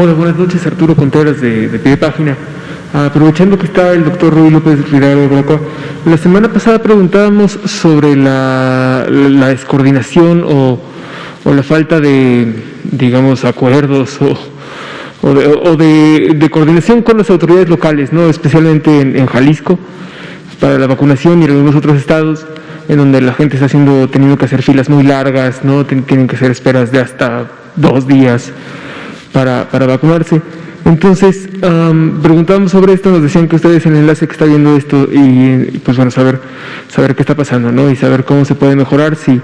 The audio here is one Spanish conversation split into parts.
Hola, buenas noches, Arturo Contreras de Pie de Página. Aprovechando que está el doctor Ruy López Ridaro de Bracua, la semana pasada preguntábamos sobre la descoordinación o la falta de, digamos, acuerdos o de coordinación con las autoridades locales, ¿no? Especialmente en Jalisco, para la vacunación, y en algunos otros estados en donde la gente está teniendo que hacer filas muy largas, ¿no? Tienen que hacer esperas de hasta 2 días para vacunarse. Entonces, preguntábamos sobre esto, nos decían que ustedes en el enlace que está viendo esto y pues bueno, saber qué está pasando, ¿no? Y saber cómo se puede mejorar si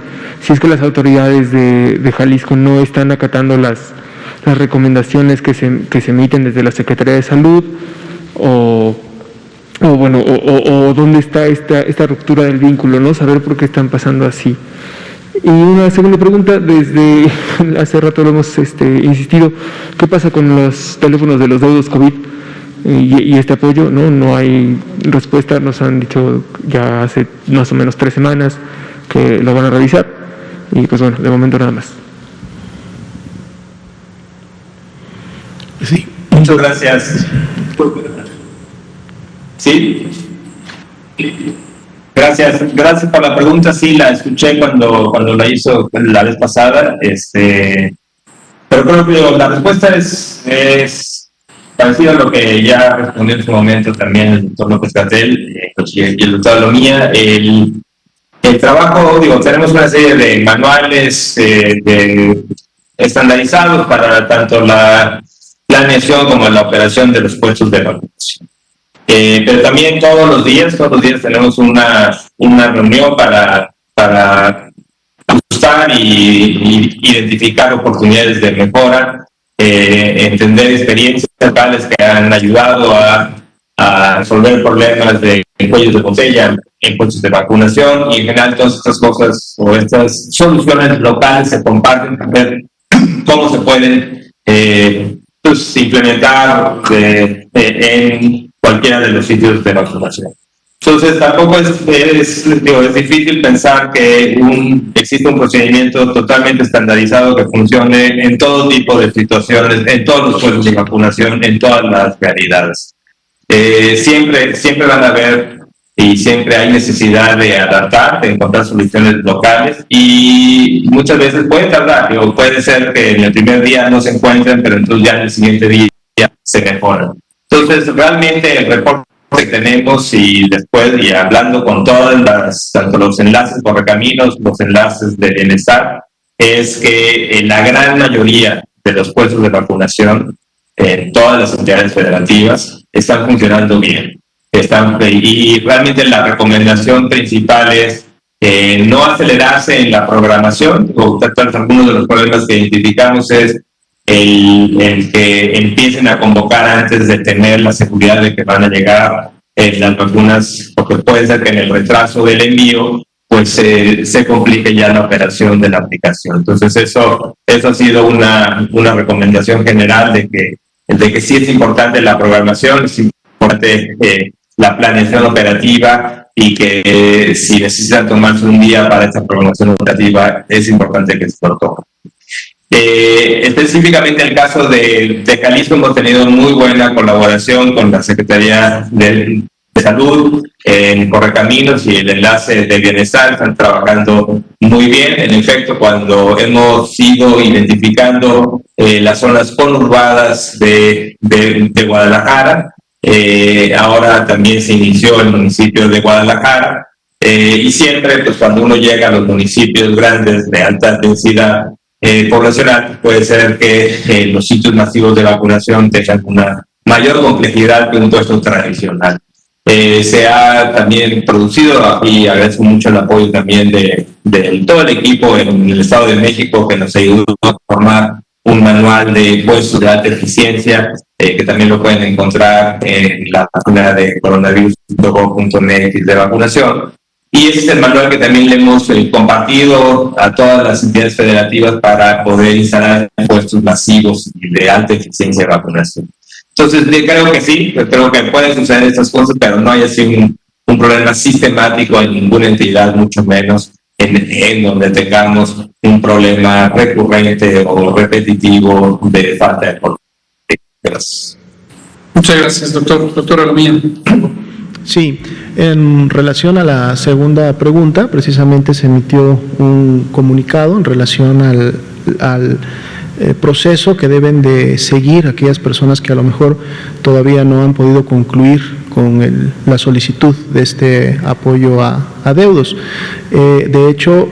es que las autoridades de Jalisco no están acatando las recomendaciones que se emiten desde la Secretaría de Salud o dónde está esta ruptura del vínculo, ¿no? Saber por qué están pasando así. Y una segunda pregunta, desde hace rato lo hemos insistido, ¿qué pasa con los teléfonos de los deudos COVID y este apoyo? No hay respuesta, nos han dicho ya hace más o menos 3 semanas que lo van a revisar, y pues bueno, de momento nada más. Sí. Muchas gracias. Sí. Gracias por la pregunta. Sí, la escuché cuando la hizo la vez pasada. Pero creo que la respuesta es parecida a lo que ya respondió en su momento también el doctor López-Gatell y el doctor Lomía. El trabajo, tenemos una serie de manuales estandarizados para tanto la planeación como la operación de los puestos de vacunación. Pero también todos los días tenemos una reunión para ajustar y identificar oportunidades de mejora, entender experiencias locales que han ayudado a resolver problemas de cuellos de botella en puestos de vacunación, y en general todas estas cosas o estas soluciones locales se comparten para ver cómo se pueden implementar en cualquiera de los sitios de vacunación. Entonces, tampoco es difícil pensar que existe un procedimiento totalmente estandarizado que funcione en todo tipo de situaciones, en todos los puestos de vacunación, en todas las realidades. Siempre van a haber y siempre hay necesidad de adaptar, de encontrar soluciones locales, y muchas veces puede tardar, o puede ser que en el primer día no se encuentren, pero entonces ya en el siguiente día se mejoran. Entonces, realmente el reporte que tenemos y después, y hablando con todas tanto los enlaces Correcaminos, los enlaces de bienestar, es que la gran mayoría de los puestos de vacunación en todas las entidades federativas están funcionando bien. Y realmente la recomendación principal es no acelerarse en la programación. Algunos de los problemas que identificamos es el que empiecen a convocar antes de tener la seguridad de que van a llegar las vacunas, porque puede ser que en el retraso del envío pues se complique ya la operación de la aplicación. Entonces eso ha sido una recomendación general de que sí es importante la programación, es importante la planeación operativa, y que si necesitan tomarse un día para esta programación operativa, es importante que se lo tomen. Específicamente en el caso de Jalisco, hemos tenido muy buena colaboración con la Secretaría de Salud, en Correcaminos y el enlace de bienestar. Están trabajando muy bien. En efecto, cuando hemos ido identificando las zonas conurbadas de Guadalajara, ahora también se inició el municipio de Guadalajara, y siempre pues cuando uno llega a los municipios grandes de alta densidad poblacional, puede ser que los sitios masivos de vacunación tengan una mayor complejidad que un puesto tradicional. Se ha también producido, y agradezco mucho el apoyo también de todo el equipo en el Estado de México, que nos ayudó a formar un manual de puestos de alta eficiencia, que también lo pueden encontrar en la página de coronavirus.gov.mx de vacunación. Y ese es el manual que también le hemos compartido a todas las entidades federativas para poder instalar puestos masivos y de alta eficiencia de vacunación. Entonces, creo que sí, creo que pueden suceder estas cosas, pero no hay así un problema sistemático en ninguna entidad, mucho menos en donde tengamos un problema recurrente o repetitivo de falta de Gracias. Muchas gracias, doctor. Doctora Alamilla. Sí, en relación a la segunda pregunta, precisamente se emitió un comunicado en relación al proceso que deben de seguir aquellas personas que a lo mejor todavía no han podido concluir con la solicitud de este apoyo a deudos. De hecho,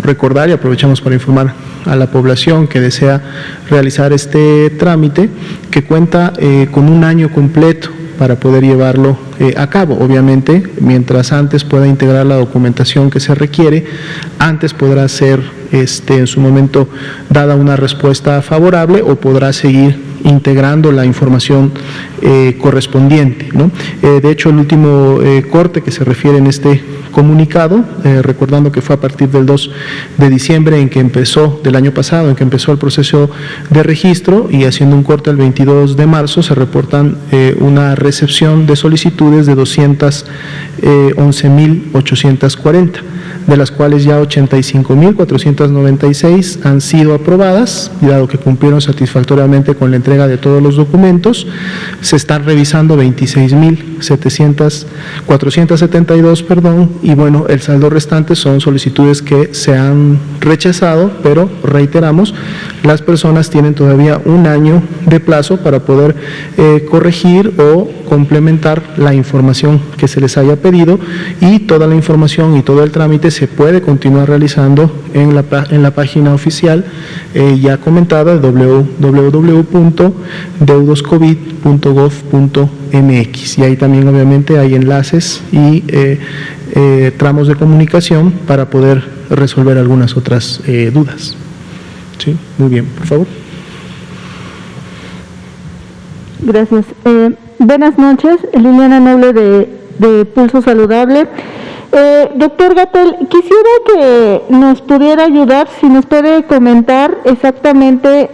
recordar y aprovechamos para informar a la población que desea realizar este trámite, que cuenta con un año completo para poder llevarlo a cabo. Obviamente, mientras antes pueda integrar la documentación que se requiere, antes podrá ser en su momento dada una respuesta favorable o podrá seguir integrando la información correspondiente, ¿no? De hecho, el último corte que se refiere en este comunicado, recordando que fue a partir del 2 de diciembre del año pasado, en que empezó el proceso de registro, y haciendo un corte el 22 de marzo, se reportan una recepción de solicitudes de 211.840, de las cuales ya 85.496 han sido aprobadas, y dado que cumplieron satisfactoriamente con la entrega de todos los documentos, se están revisando 26.472, y bueno, el saldo restante son solicitudes que se han rechazado, pero reiteramos, las personas tienen todavía un año de plazo para poder corregir o complementar la información que se les haya pedido, y toda la información y todo el trámite se puede continuar realizando en la página oficial ya comentada, www.deudoscovid.gov.mx, y ahí también obviamente hay enlaces y tramos de comunicación para poder resolver algunas otras dudas. Sí, muy bien, por favor. Gracias. Buenas noches, Liliana Noble de Pulso Saludable. Doctor Gatell, quisiera que nos pudiera ayudar, si nos puede comentar exactamente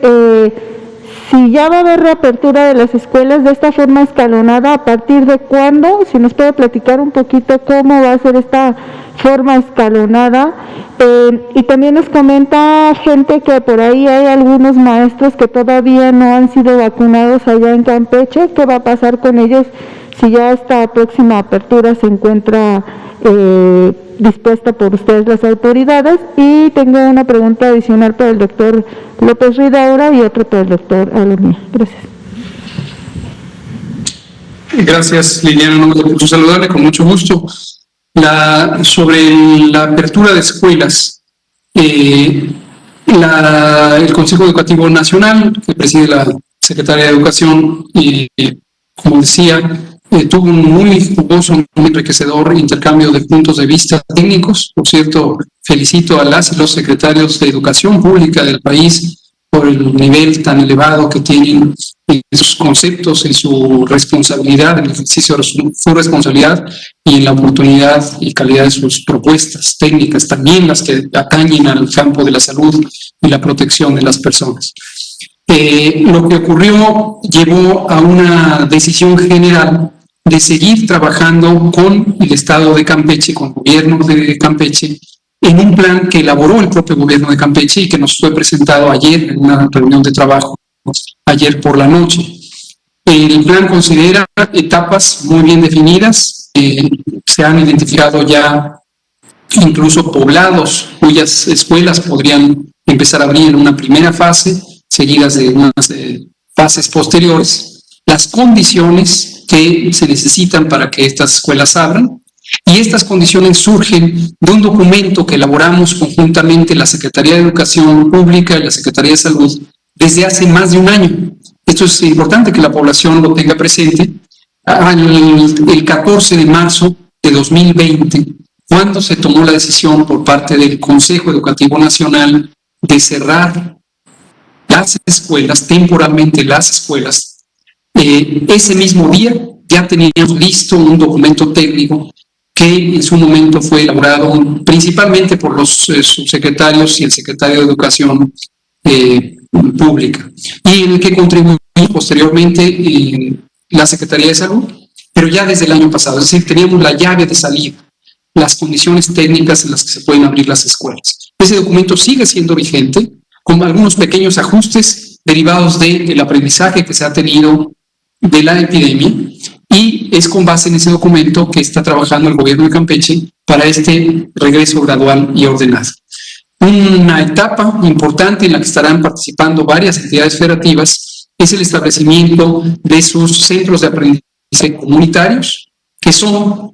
si ya va a haber reapertura de las escuelas de esta forma escalonada, a partir de cuándo, si nos puede platicar un poquito cómo va a ser esta forma escalonada. Y también nos comenta gente que por ahí hay algunos maestros que todavía no han sido vacunados allá en Campeche. ¿Qué va a pasar con ellos si ya esta próxima apertura se encuentra dispuesta por ustedes, las autoridades? Y tengo una pregunta adicional para el doctor López Ridaura y otra para el doctor Alamilla. Gracias. Gracias, Liliana, no me puso saludable, con mucho gusto. Sobre la apertura de escuelas, el Consejo Educativo Nacional, que preside la Secretaría de Educación, como decía, tuvo un muy jugoso, muy enriquecedor intercambio de puntos de vista técnicos. Por cierto, felicito a las y los secretarios de Educación Pública del país por el nivel tan elevado que tienen en sus conceptos, en su responsabilidad, en el ejercicio de su responsabilidad y en la oportunidad y calidad de sus propuestas técnicas, también las que atañen al campo de la salud y la protección de las personas. Lo que ocurrió llevó a una decisión general de seguir trabajando con el Estado de Campeche, con el gobierno de Campeche, en un plan que elaboró el propio gobierno de Campeche y que nos fue presentado ayer en una reunión de trabajo, ayer por la noche. El plan considera etapas muy bien definidas, se han identificado ya incluso poblados cuyas escuelas podrían empezar a abrir en una primera fase, seguidas de unas fases posteriores, las condiciones que se necesitan para que estas escuelas abran. Y estas condiciones surgen de un documento que elaboramos conjuntamente la Secretaría de Educación Pública y la Secretaría de Salud desde hace más de un año. Esto es importante que la población lo tenga presente. El 14 de marzo de 2020, cuando se tomó la decisión por parte del Consejo Educativo Nacional de cerrar las escuelas, temporalmente las escuelas, ese mismo día ya teníamos listo un documento técnico que en su momento fue elaborado principalmente por los subsecretarios y el secretario de Educación Pública, y en el que contribuyó posteriormente la Secretaría de Salud, pero ya desde el año pasado. Es decir, teníamos la llave de salida, las condiciones técnicas en las que se pueden abrir las escuelas. Ese documento sigue siendo vigente, con algunos pequeños ajustes derivados del aprendizaje que se ha tenido de la epidemia, y es con base en ese documento que está trabajando el gobierno de Campeche para este regreso gradual y ordenado. Una etapa importante en la que estarán participando varias entidades federativas es el establecimiento de sus centros de aprendizaje comunitarios, que son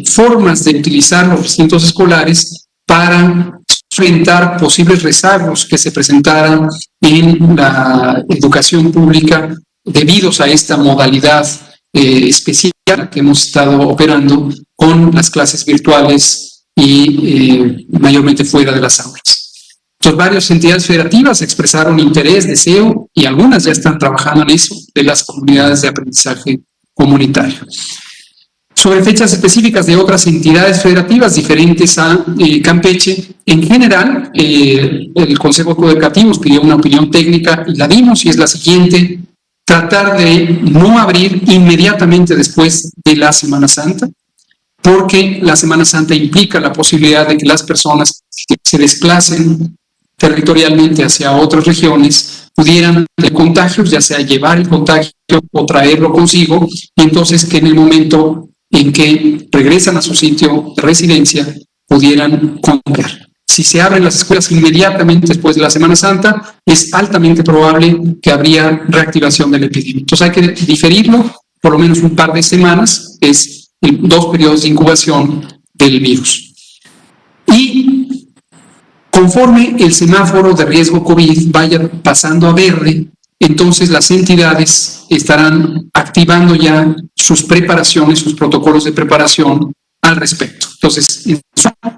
formas de utilizar los recintos escolares para enfrentar posibles rezagos que se presentaran en la educación pública debidos a esta modalidad especial que hemos estado operando con las clases virtuales y mayormente fuera de las aulas. Entonces, varias entidades federativas expresaron interés, deseo, y algunas ya están trabajando en eso, de las comunidades de aprendizaje comunitario. Sobre fechas específicas de otras entidades federativas diferentes a Campeche, en general, el Consejo de Educativos pidió una opinión técnica y la dimos, y es la siguiente: tratar de no abrir inmediatamente después de la Semana Santa, porque la Semana Santa implica la posibilidad de que las personas que se desplacen territorialmente hacia otras regiones pudieran tener contagios, ya sea llevar el contagio o traerlo consigo, y entonces que en el momento en que regresan a su sitio de residencia pudieran contagiar. Si se abren las escuelas inmediatamente después de la Semana Santa, es altamente probable que habría reactivación de la epidemia. Entonces hay que diferirlo por lo menos un par de semanas, es 2 periodos de incubación del virus. Y conforme el semáforo de riesgo COVID vaya pasando a verde, entonces las entidades estarán activando ya sus preparaciones, sus protocolos de preparación al respecto. Entonces,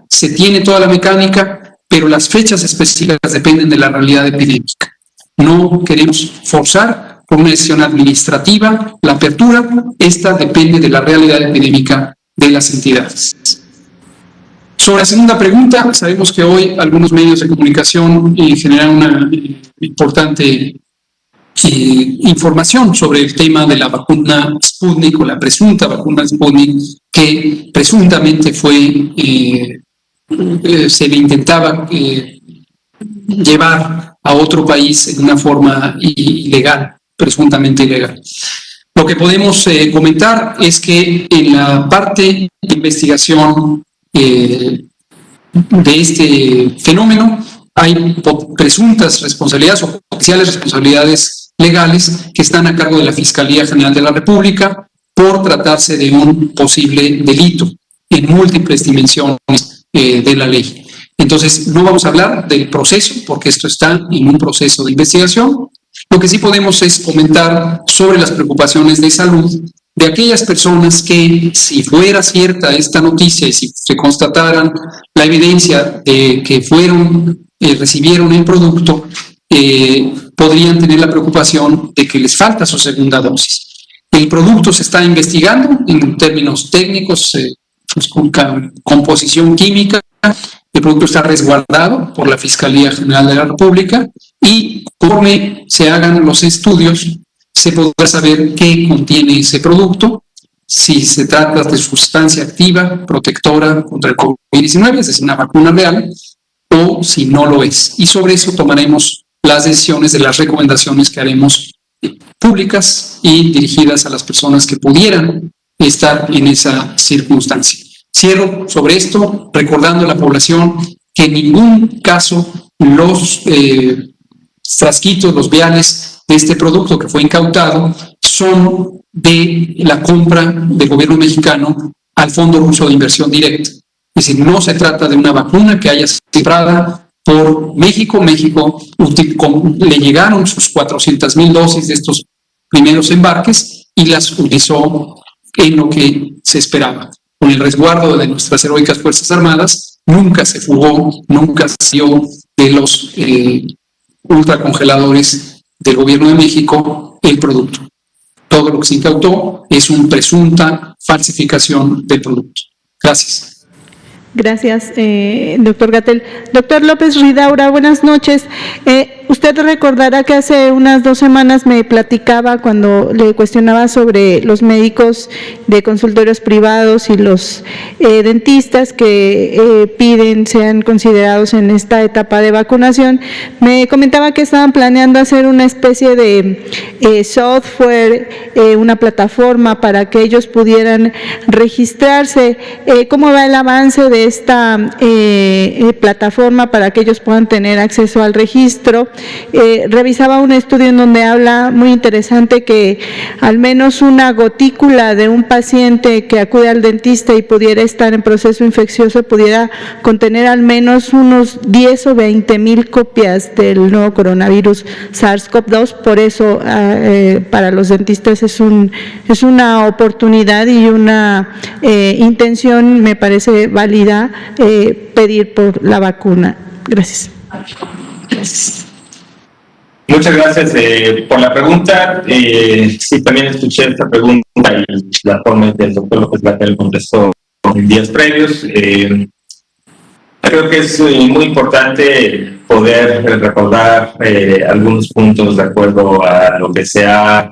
se tiene toda la mecánica, pero las fechas específicas dependen de la realidad epidémica. No queremos forzar por una decisión administrativa la apertura, esta depende de la realidad epidémica de las entidades. Sobre la segunda pregunta, sabemos que hoy algunos medios de comunicación generan una importante información sobre el tema de la vacuna Sputnik o la presunta vacuna Sputnik que presuntamente se le intentaba llevar a otro país en una forma ilegal, presuntamente ilegal. Lo que podemos comentar es que en la parte de investigación de este fenómeno hay presuntas responsabilidades o potenciales responsabilidades legales que están a cargo de la Fiscalía General de la República por tratarse de un posible delito en múltiples dimensiones de la ley. Entonces, no vamos a hablar del proceso porque esto está en un proceso de investigación. Lo que sí podemos es comentar sobre las preocupaciones de salud de aquellas personas que, si fuera cierta esta noticia y si se constataran la evidencia de que recibieron el producto, podrían tener la preocupación de que les falta su segunda dosis. El producto se está investigando en términos técnicos, con composición química. El producto está resguardado por la Fiscalía General de la República y conforme se hagan los estudios se podrá saber qué contiene ese producto, si se trata de sustancia activa protectora contra el COVID-19, es decir, una vacuna real, o si no lo es. Y sobre eso tomaremos las decisiones de las recomendaciones que haremos públicas y dirigidas a las personas que pudieran estar en esa circunstancia. Cierro sobre esto recordando a la población que en ningún caso los frasquitos, los viales de este producto que fue incautado son de la compra del gobierno mexicano al Fondo Ruso de Inversión Directa. Es decir, no se trata de una vacuna que haya sido comprada por México. México le llegaron sus 400,000 dosis de estos primeros embarques y las utilizó en lo que se esperaba. Con el resguardo de nuestras heroicas Fuerzas Armadas, nunca se fugó, nunca salió de los ultracongeladores del gobierno de México el producto. Todo lo que se incautó es una presunta falsificación del producto. Gracias. Gracias, doctor Gatell. Doctor López Ridaura, buenas noches. Usted recordará que hace unas 2 semanas me platicaba cuando le cuestionaba sobre los médicos de consultorios privados y los dentistas que piden sean considerados en esta etapa de vacunación. Me comentaba que estaban planeando hacer una especie de software, una plataforma para que ellos pudieran registrarse. ¿Cómo va el avance de esta plataforma para que ellos puedan tener acceso al registro? Revisaba un estudio en donde habla muy interesante que al menos una gotícula de un paciente que acude al dentista y pudiera estar en proceso infeccioso pudiera contener al menos unos 10 o 20 mil copias del nuevo coronavirus SARS-CoV-2. Por eso para los dentistas es una oportunidad y una intención, me parece válida, pedir por la vacuna. Gracias. Muchas gracias por la pregunta. Sí, también escuché esta pregunta y la forma en que el doctor López Gatell contestó en días previos. Creo que es muy importante poder recordar algunos puntos de acuerdo a lo que sea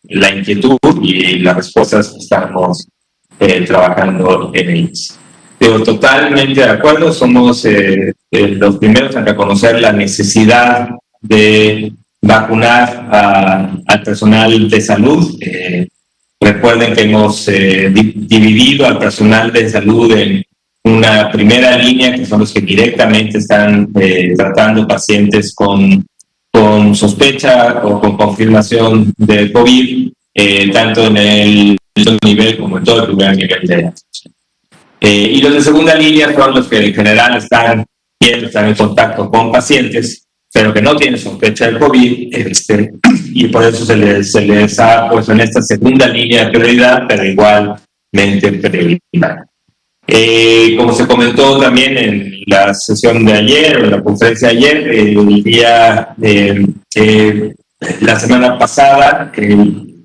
la inquietud y las respuestas que estamos trabajando en ellas. Totalmente de acuerdo, somos los primeros en reconocer la necesidad de vacunar al personal de salud. Recuerden que hemos dividido al personal de salud en una primera línea, que son los que directamente están tratando pacientes con sospecha o con confirmación de COVID, tanto en el nivel como en todo el primer nivel de atención. Y los de segunda línea son los que en general están en contacto con pacientes, pero que no tienen sospecha del COVID, y por eso se les ha puesto en esta segunda línea de prioridad, pero igualmente prioridad. Como se comentó también en la sesión de ayer, o en la conferencia de ayer, el día la semana pasada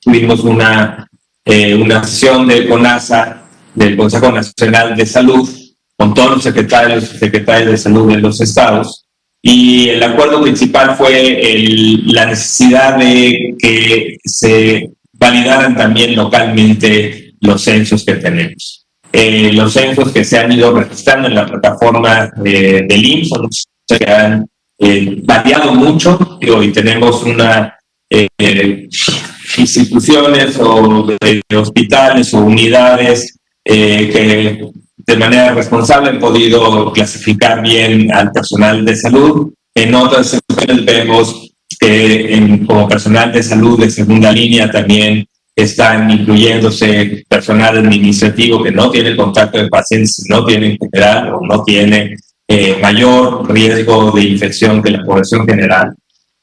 tuvimos una sesión de CONASA, del Consejo Nacional de Salud, con todos los secretarios y secretarias de salud de los estados, y el acuerdo principal fue la necesidad de que se validaran también localmente los censos que tenemos. Los censos que se han ido registrando en la plataforma del IMSS son los que han variado mucho, y tenemos instituciones o hospitales o unidades que de manera responsable han podido clasificar bien al personal de salud. En otras secciones vemos que como personal de salud de segunda línea también están incluyéndose personal administrativo que no tiene contacto de pacientes, no tiene en general o no tiene mayor riesgo de infección que la población general.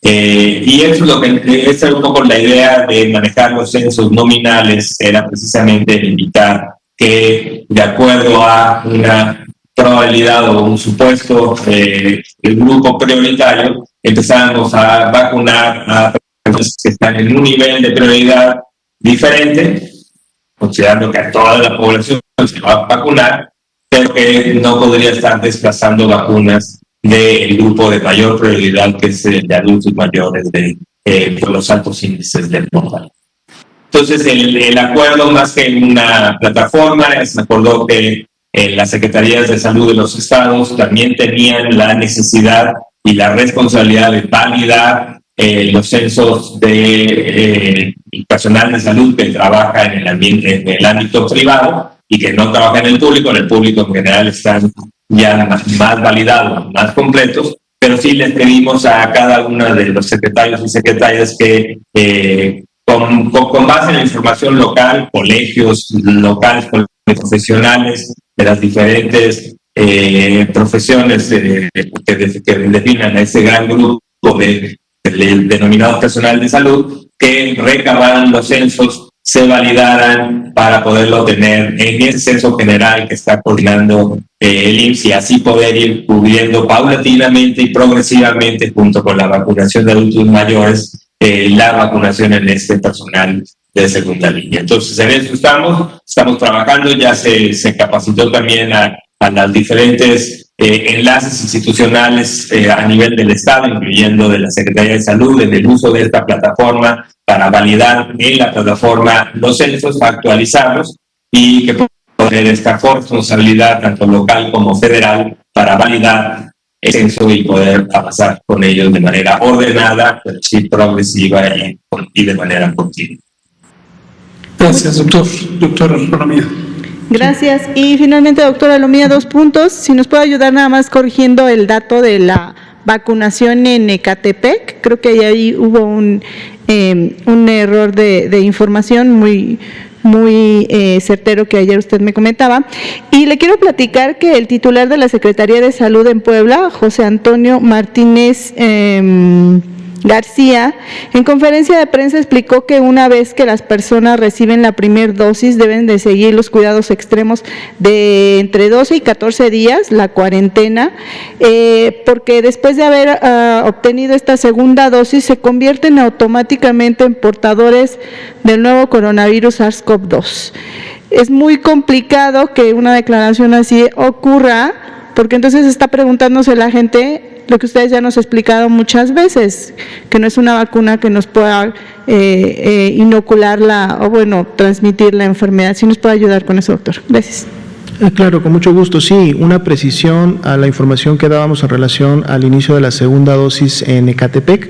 Y eso es lo que esa es un poco la idea de manejar los censos nominales, era precisamente evitar que, de acuerdo a una probabilidad o un supuesto el grupo prioritario, empezamos a vacunar a personas que están en un nivel de prioridad diferente, considerando que a toda la población se va a vacunar, pero que no podría estar desplazando vacunas del grupo de mayor prioridad, que es el de adultos mayores por los altos índices de mortalidad. Entonces, el acuerdo, más que una plataforma, se acordó que las secretarías de salud de los estados también tenían la necesidad y la responsabilidad de validar los censos de personal de salud que trabaja en el ámbito privado y que no trabaja en el público en general están ya más validados, más completos, pero sí les pedimos a cada uno de los secretarios y secretarias que con base en la información local, colegios locales, profesionales de las diferentes profesiones que definan a ese gran grupo del denominado personal de salud, que recabaran los censos, se validaran para poderlo tener en ese censo general que está coordinando el IMSS, y así poder ir cubriendo paulatinamente y progresivamente, junto con la vacunación de adultos mayores, la vacunación en este personal de segunda línea. Entonces, en eso estamos trabajando, ya se capacitó también a las diferentes enlaces institucionales a nivel del Estado, incluyendo de la Secretaría de Salud, en el uso de esta plataforma para validar en la plataforma los censos, actualizarlos y que tener esta responsabilidad tanto local como federal para validar el censo y poder avanzar con ellos de manera ordenada, pero sí progresiva y de manera continua. Gracias, doctor Lomía. Gracias. Y finalmente, doctora Lomía, 2 puntos. Si nos puede ayudar nada más corrigiendo el dato de la vacunación en Ecatepec. Creo que ahí hubo un error de información muy certero que ayer usted me comentaba. Y le quiero platicar que el titular de la Secretaría de Salud en Puebla, José Antonio Martínez García, en conferencia de prensa explicó que una vez que las personas reciben la primera dosis deben de seguir los cuidados extremos de entre 12 y 14 días, la cuarentena, porque después de haber obtenido esta segunda dosis se convierten automáticamente en portadores del nuevo coronavirus SARS-CoV-2. Es muy complicado que una declaración así ocurra, porque entonces está preguntándose la gente lo que ustedes ya nos han explicado muchas veces, que no es una vacuna que nos pueda inocular transmitir la enfermedad. ¿Sí nos puede ayudar con eso, doctor? Gracias. Claro, con mucho gusto. Sí, una precisión a la información que dábamos en relación al inicio de la segunda dosis en Ecatepec.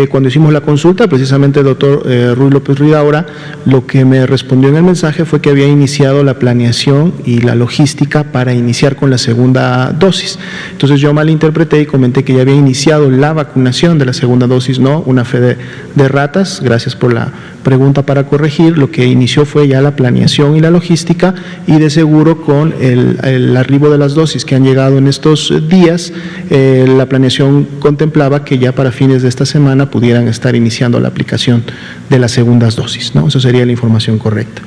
Cuando hicimos la consulta, precisamente el doctor Ruy López Ridaura, lo que me respondió en el mensaje fue que había iniciado la planeación y la logística para iniciar con la segunda dosis. Entonces yo malinterpreté y comenté que ya había iniciado la vacunación de la segunda dosis, no una fe de ratas. Gracias por la pregunta para corregir. Lo que inició fue ya la planeación y la logística, y de seguro con el arribo de las dosis que han llegado en estos días, la planeación contemplaba que ya para fines de esta semana pudieran estar iniciando la aplicación de las segundas dosis, ¿no? Eso sería la información correcta.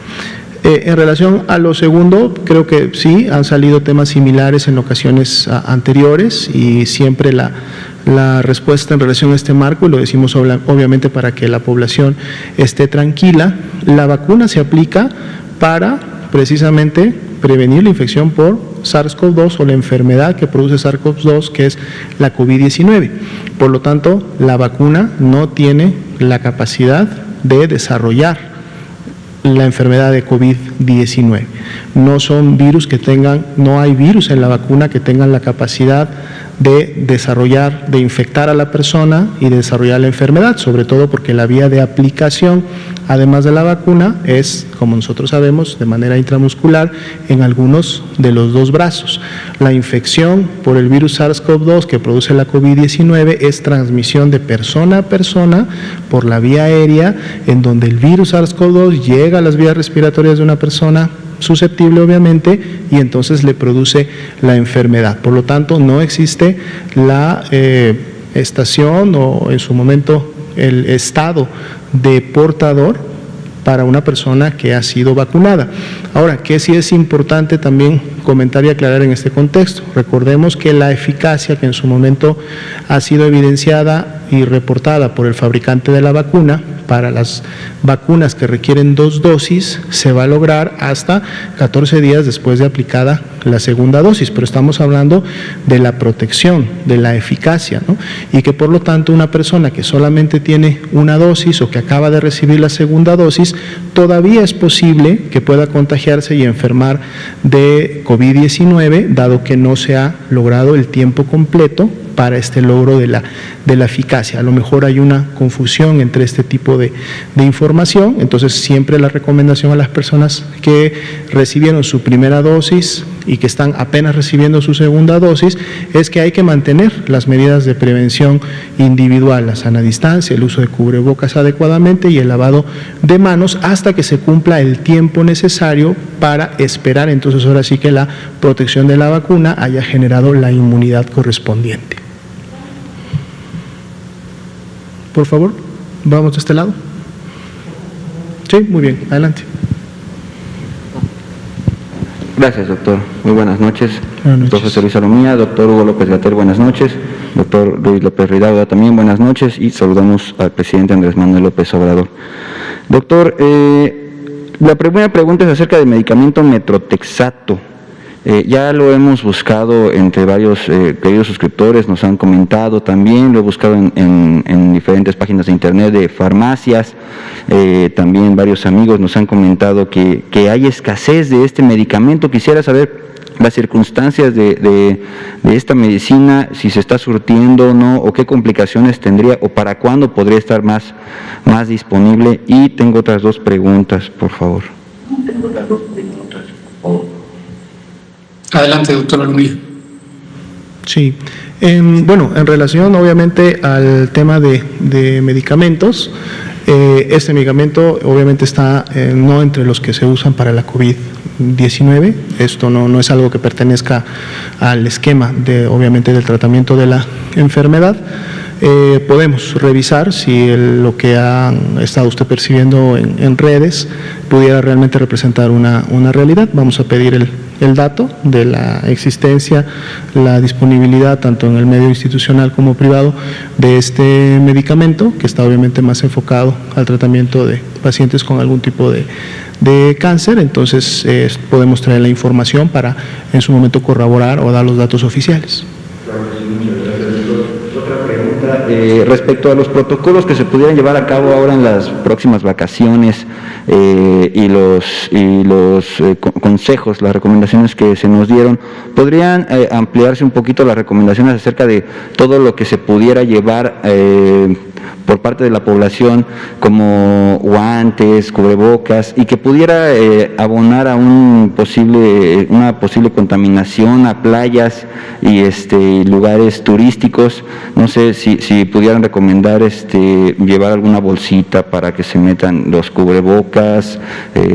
En relación a lo segundo, creo que sí, han salido temas similares en ocasiones anteriores, y siempre la respuesta en relación a este marco, y lo decimos obviamente para que la población esté tranquila, la vacuna se aplica para precisamente prevenir la infección por SARS-CoV-2 o la enfermedad que produce SARS-CoV-2, que es la COVID-19. Por lo tanto, la vacuna no tiene la capacidad de desarrollar la enfermedad de COVID-19. No son virus que no hay virus en la vacuna que tengan la capacidad de desarrollar, de infectar a la persona y de desarrollar la enfermedad, sobre todo porque la vía de aplicación, además de la vacuna, es, como nosotros sabemos, de manera intramuscular en algunos de los 2 brazos. La infección por el virus SARS-CoV-2 que produce la COVID-19 es transmisión de persona a persona por la vía aérea, en donde el virus SARS-CoV-2 llega a las vías respiratorias de una persona susceptible, obviamente, y entonces le produce la enfermedad. Por lo tanto, no existe la estación o en su momento el estado de portador para una persona que ha sido vacunada. Ahora, que sí es importante también comentar y aclarar en este contexto. Recordemos que la eficacia que en su momento ha sido evidenciada y reportada por el fabricante de la vacuna para las vacunas que requieren 2 dosis se va a lograr hasta 14 días después de aplicada la segunda dosis, pero estamos hablando de la protección, de la eficacia, ¿no? Y que por lo tanto una persona que solamente tiene una dosis o que acaba de recibir la segunda dosis, todavía es posible que pueda contagiarse y enfermar de COVID-19, dado que no se ha logrado el tiempo completo para este logro de la eficacia. A lo mejor hay una confusión entre este tipo de información, entonces siempre la recomendación a las personas que recibieron su primera dosis y que están apenas recibiendo su segunda dosis es que hay que mantener las medidas de prevención individual, la sana distancia, el uso de cubrebocas adecuadamente y el lavado de manos hasta que se cumpla el tiempo necesario para esperar entonces ahora sí que la protección de la vacuna haya generado la inmunidad correspondiente. Por favor, vamos de este lado. Sí, muy bien, adelante. Gracias, doctor. Muy buenas noches. Buenas noches. Doctor José Luis Salomía, doctor Hugo López Gatell, buenas noches. doctor Ruiz López Ridaura también, buenas noches, y saludamos al presidente Andrés Manuel López Obrador. Doctor, la primera pregunta es acerca del medicamento Metrotexato. Ya lo hemos buscado entre varios queridos suscriptores, nos han comentado también, lo he buscado en diferentes páginas de internet de farmacias, también varios amigos nos han comentado que hay escasez de este medicamento. Quisiera saber las circunstancias de esta medicina, si se está surtiendo o no, o qué complicaciones tendría, o para cuándo podría estar más disponible. Y tengo otras dos preguntas, por favor. Adelante, doctor Alumía. Sí, en relación obviamente al tema de medicamentos, este medicamento obviamente está no entre los que se usan para la COVID-19, esto no es algo que pertenezca al esquema obviamente del tratamiento de la enfermedad. Podemos revisar si lo que ha estado usted percibiendo en redes pudiera realmente representar una realidad. Vamos a pedir el dato de la existencia, la disponibilidad tanto en el medio institucional como privado de este medicamento, que está obviamente más enfocado al tratamiento de pacientes con algún tipo de cáncer. Entonces podemos traer la información para en su momento corroborar o dar los datos oficiales. Respecto a los protocolos que se pudieran llevar a cabo ahora en las próximas vacaciones y los consejos, las recomendaciones que se nos dieron, ¿podrían ampliarse un poquito las recomendaciones acerca de todo lo que se pudiera llevar por parte de la población, como guantes, cubrebocas, y que pudiera abonar a una posible contaminación a playas y lugares turísticos? No sé si pudieran recomendar llevar alguna bolsita para que se metan los cubrebocas,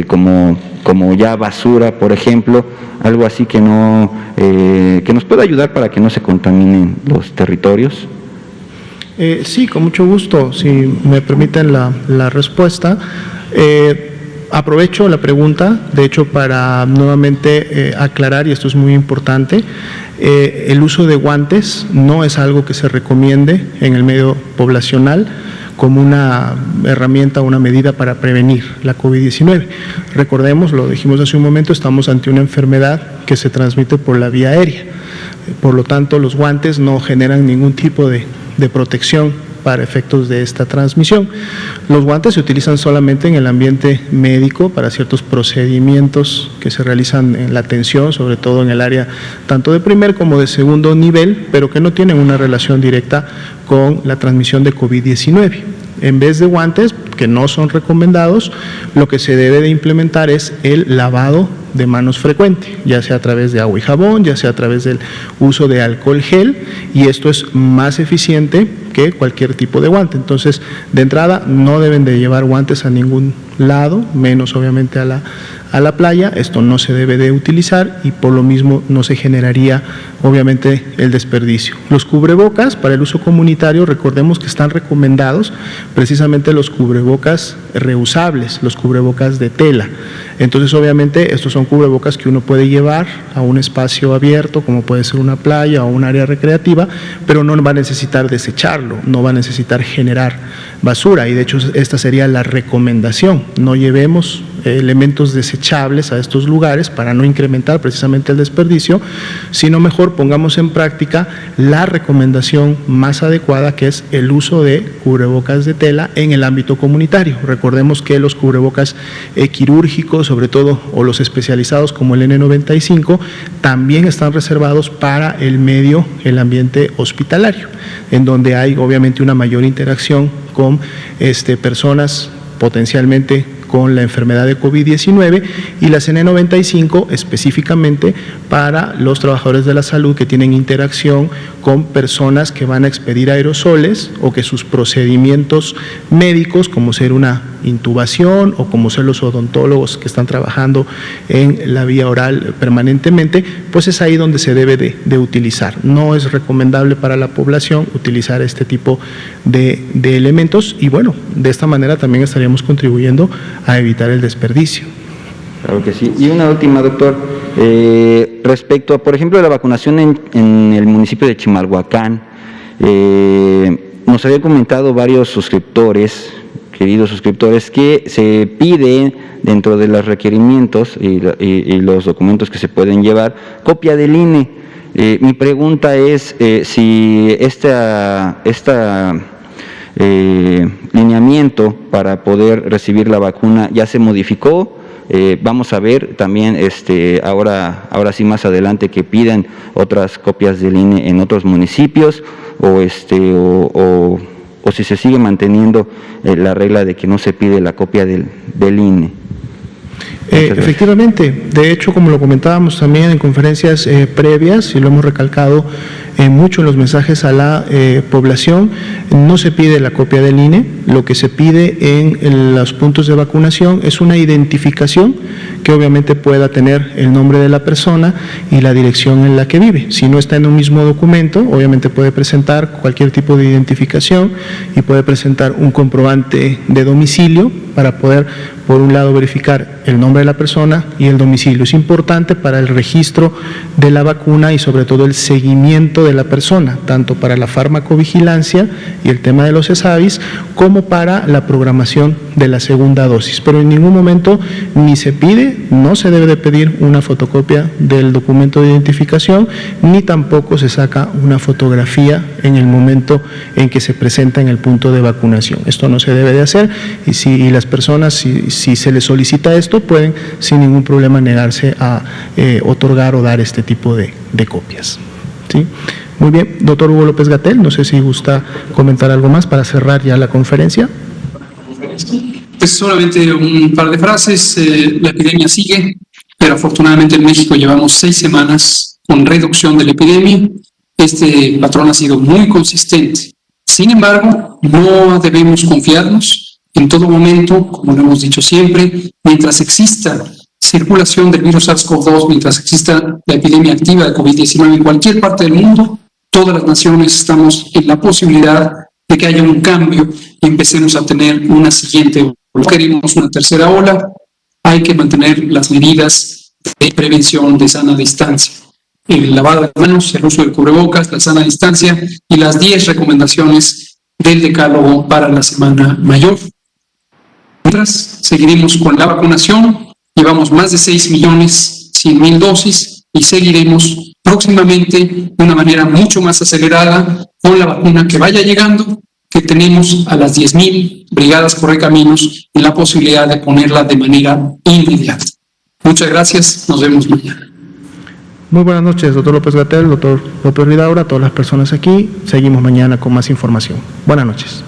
como ya basura, por ejemplo, algo así que nos pueda ayudar para que no se contaminen los territorios. Sí, con mucho gusto, si me permiten la respuesta. Aprovecho la pregunta, de hecho, para nuevamente aclarar, y esto es muy importante, el uso de guantes no es algo que se recomiende en el medio poblacional como una herramienta, una medida para prevenir la COVID-19. Recordemos, lo dijimos hace un momento, estamos ante una enfermedad que se transmite por la vía aérea. Por lo tanto, los guantes no generan ningún tipo de protección para efectos de esta transmisión. Los guantes se utilizan solamente en el ambiente médico para ciertos procedimientos que se realizan en la atención, sobre todo en el área tanto de primer como de segundo nivel, pero que no tienen una relación directa con la transmisión de COVID-19. En vez de guantes, que no son recomendados, lo que se debe de implementar es el lavado de manos frecuente, ya sea a través de agua y jabón, ya sea a través del uso de alcohol gel, y esto es más eficiente que cualquier tipo de guante. Entonces, de entrada, no deben de llevar guantes a ningún lado, menos obviamente a la playa. Esto no se debe de utilizar y por lo mismo no se generaría obviamente el desperdicio. Los cubrebocas para el uso comunitario, recordemos que están recomendados precisamente los cubrebocas reusables, los cubrebocas de tela. Entonces, obviamente, estos son cubrebocas que uno puede llevar a un espacio abierto, como puede ser una playa o un área recreativa, pero no va a necesitar desecharlo, no va a necesitar generar basura, y de hecho esta sería la recomendación: no llevemos elementos desechables a estos lugares para no incrementar precisamente el desperdicio, sino mejor pongamos en práctica la recomendación más adecuada, que es el uso de cubrebocas de tela en el ámbito comunitario. Recordemos que los cubrebocas quirúrgicos, sobre todo, o los especializados como el N95, también están reservados para el ambiente hospitalario, en donde hay obviamente una mayor interacción con personas potencialmente con la enfermedad de COVID-19, y las N95 específicamente para los trabajadores de la salud que tienen interacción con personas que van a expedir aerosoles, o que sus procedimientos médicos, como ser una intubación o como ser los odontólogos que están trabajando en la vía oral permanentemente, pues es ahí donde se debe de utilizar. No es recomendable para la población utilizar este tipo de elementos, y bueno, de esta manera también estaríamos contribuyendo a evitar el desperdicio. Claro que sí. Y una última, doctor, respecto a, por ejemplo, la vacunación en el municipio de Chimalhuacán, Nos habían comentado varios suscriptores, queridos suscriptores, que se pide dentro de los requerimientos y los documentos que se pueden llevar, copia del INE. Mi pregunta es si lineamiento para poder recibir la vacuna ya se modificó. Vamos a ver también ahora sí más adelante que piden otras copias del INE en otros municipios o si se sigue manteniendo la regla de que no se pide la copia del INE. Efectivamente, de hecho, como lo comentábamos también en conferencias previas y lo hemos recalcado mucho en los mensajes a la población, no se pide la copia del INE. Lo que se pide en los puntos de vacunación es una identificación que obviamente pueda tener el nombre de la persona y la dirección en la que vive. Si no está en un mismo documento, obviamente puede presentar cualquier tipo de identificación y puede presentar un comprobante de domicilio para poder, por un lado, verificar el nombre de la persona y el domicilio. Es importante para el registro de la vacuna y sobre todo el seguimiento de la persona, tanto para la farmacovigilancia y el tema de los ESAVIS, como para la programación de la segunda dosis. Pero en ningún momento ni se pide, no se debe de pedir una fotocopia del documento de identificación, ni tampoco se saca una fotografía en el momento en que se presenta en el punto de vacunación. Esto no se debe de hacer y las personas, si se les solicita esto, pueden sin ningún problema negarse a otorgar o dar este tipo de copias. ¿Sí? Muy bien, doctor Hugo López-Gatell, no sé si gusta comentar algo más para cerrar ya la conferencia. Pues solamente un par de frases. La epidemia sigue, pero afortunadamente en México llevamos 6 semanas con reducción de la epidemia. Este patrón ha sido muy consistente. Sin embargo, no debemos confiarnos en todo momento, como lo hemos dicho siempre, mientras exista circulación del virus SARS-CoV-2, mientras exista la epidemia activa de COVID-19 en cualquier parte del mundo, todas las naciones estamos en la posibilidad de que haya un cambio y empecemos a tener una siguiente ola. No queremos una tercera ola, hay que mantener las medidas de prevención de sana distancia. El lavado de manos, el uso de cubrebocas, la sana distancia y las 10 recomendaciones del decálogo para la semana mayor. Mientras, seguiremos con la vacunación. Llevamos más de 6.100.000 dosis y seguiremos próximamente de una manera mucho más acelerada con la vacuna que vaya llegando, que tenemos a las 10.000 brigadas Correcaminos y la posibilidad de ponerla de manera inmediata. Muchas gracias, nos vemos mañana. Muy buenas noches, doctor López-Gatell, doctor López Ridaura, todas las personas aquí. Seguimos mañana con más información. Buenas noches.